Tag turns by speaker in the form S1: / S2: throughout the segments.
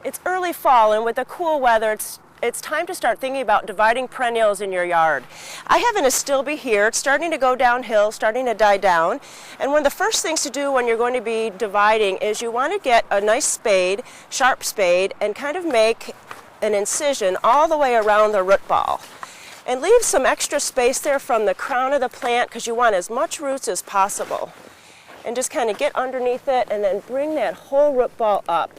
S1: It's early fall, and with the cool weather, it's time to start thinking about dividing perennials in your yard. I have an astilbe here. It's starting to go downhill, starting to die down. And one of the first things to do when you're going to be dividing is you want to get a nice spade, sharp spade, and kind of make an incision all the way around the root ball. And leave some extra space there from the crown of the plant because you want as much roots as possible. And just kind of get underneath it and then bring that whole root ball up.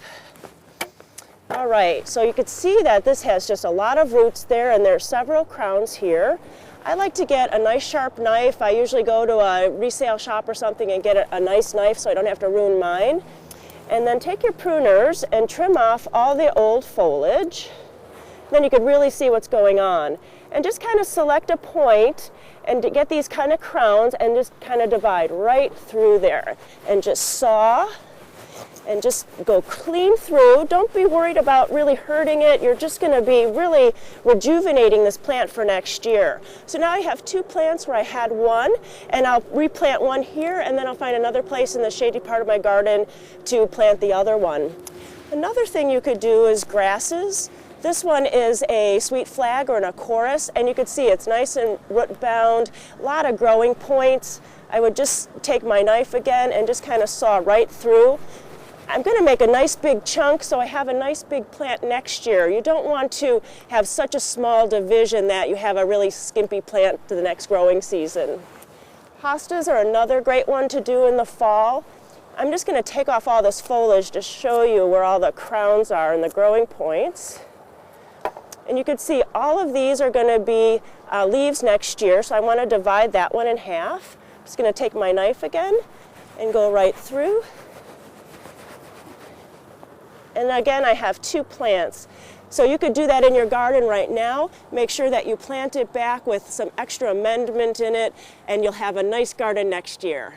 S1: All right, so you can see that this has just a lot of roots there, and there are several crowns here. I like to get a nice sharp knife. I usually go to a resale shop or something and get a nice knife so I don't have to ruin mine. And then take your pruners and trim off all the old foliage. Then you can really see what's going on. And just kind of select a point and to get these kind of crowns and just kind of divide right through there. And just saw. And just go clean through. Don't be worried about really hurting it. You're just going to be really rejuvenating this plant for next year. So now I have two plants where I had one, and I'll replant one here, and then I'll find another place in the shady part of my garden to plant the other one. Another thing you could do is grasses. This one is a sweet flag or an acorus, and you can see it's nice and root bound, a lot of growing points. I would just take my knife again and just kind of saw right through. I'm going to make a nice big chunk so I have a nice big plant next year. You don't want to have such a small division that you have a really skimpy plant to the next growing season. Hostas are another great one to do in the fall. I'm just going to take off all this foliage to show you where all the crowns are and the growing points. And you can see all of these are going to be leaves next year, so I want to divide that one in half. I'm just going to take my knife again and go right through. And again, I have two plants. So you could do that in your garden right now. Make sure that you plant it back with some extra amendment in it, and you'll have a nice garden next year.